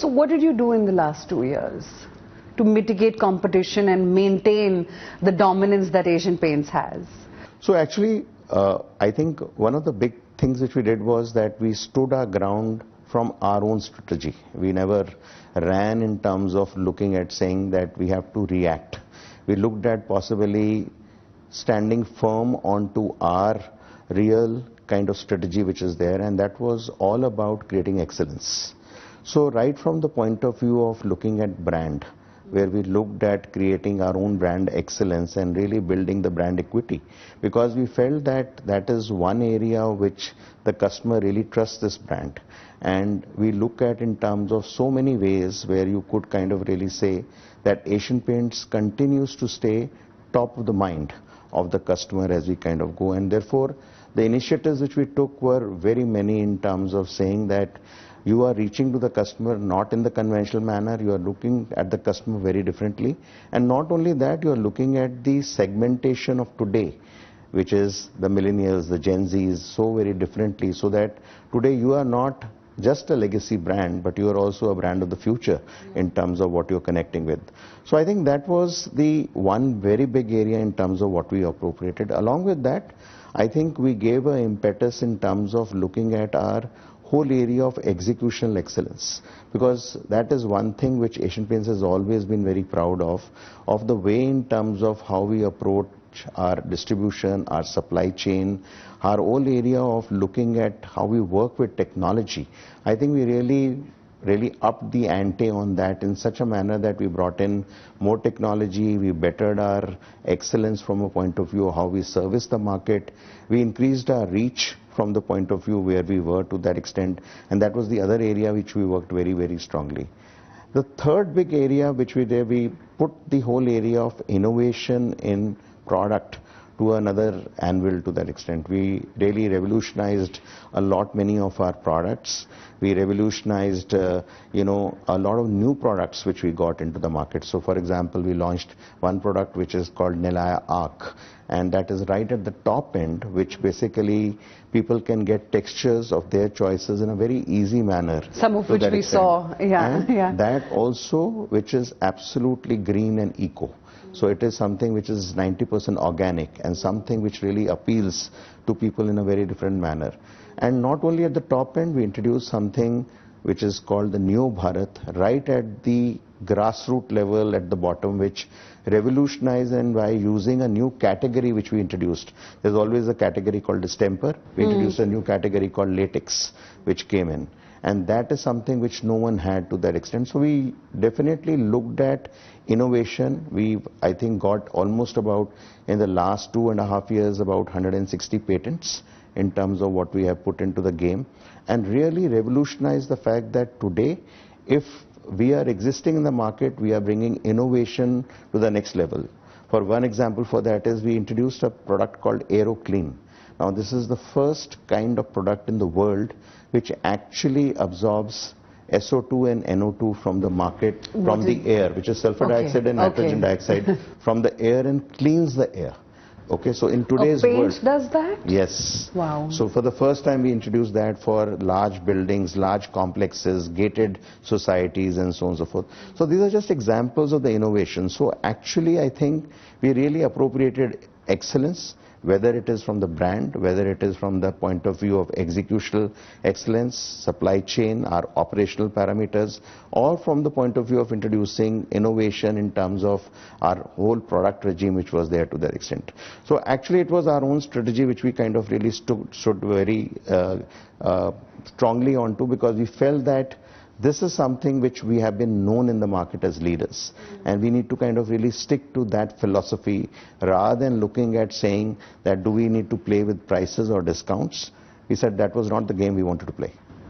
So what did you do in the last 2 years to mitigate competition and maintain the dominance that Asian Paints has? So actually, I think one of the big things which we did was that we stood our ground from our own strategy. We never ran in terms of looking at saying that we have to react. We looked at possibly standing firm onto our real kind of strategy which is there, and that was all about creating excellence. So right from the point of view of looking at brand, where we looked at creating our own brand excellence and really building the brand equity, because we felt that that is one area which the customer really trusts this brand. And we look at in terms of so many ways where you could kind of really say that Asian Paints continues to stay top of the mind of the customer as we kind of go. And therefore, the initiatives which we took were very many in terms of saying that you are reaching to the customer not in the conventional manner, you are looking at the customer very differently. And not only that, you are looking at the segmentation of today, which is the millennials, the Gen Zs, so very differently, so that today you are not just a legacy brand, but you are also a brand of the future in terms of what you're connecting with. So I think that was the one very big area in terms of what we appropriated. Along with that, I think we gave an impetus in terms of looking at our whole area of executional excellence, because that is one thing which Asian Paints has always been very proud of the way in terms of how we approach our distribution, our supply chain, our whole area of looking at how we work with technology. I think we really upped the ante on that in such a manner that we brought in more technology, we bettered our excellence from a point of view of how we service the market, we increased our reach from the point of view where we were to that extent, and that was the other area which we worked very, very strongly. The third big area which we did, we put the whole area of innovation in product to another anvil to that extent. We really revolutionized a lot many of our products. We revolutionized, a lot of new products which we got into the market. So for example, we launched one product which is called Nilaya Arc, and that is right at the top end, which basically people can get textures of their choices in a very easy manner. Some of which we saw, yeah. That also, which is absolutely green and eco. So it is something which is 90% organic and something which really appeals to people in a very different manner. And not only at the top end, we introduced something which is called the Neo Bharat, right at the grassroots level at the bottom, which revolutionized, and by using a new category which we introduced. There's always a category called distemper. We introduced a new category called latex, which came in. And that is something which no one had to that extent. So we definitely looked at innovation. We've, I think, got almost about, in the last 2.5 years, about 160 patents in terms of what we have put into the game, and really revolutionized the fact that today, if we are existing in the market, we are bringing innovation to the next level. For one example for that is we introduced a product called Aero Clean. Now this is the first kind of product in the world which actually absorbs SO2 and NO2 from the market, from the air, which is sulfur dioxide and nitrogen dioxide, from the air, and cleans the air. Okay, so in today's world, paint does that? Yes. Wow. So for the first time we introduced that for large buildings, large complexes, gated societies, and so on and so forth. So these are just examples of the innovation. So actually I think we really appropriated excellence, whether it is from the brand, whether it is from the point of view of executional excellence, supply chain, our operational parameters, or from the point of view of introducing innovation in terms of our whole product regime which was there to that extent. So actually it was our own strategy which we kind of really stood very strongly onto, because we felt that this is something which we have been known in the market as leaders, and we need to kind of really stick to that philosophy rather than looking at saying that do we need to play with prices or discounts. We said that was not the game we wanted to play.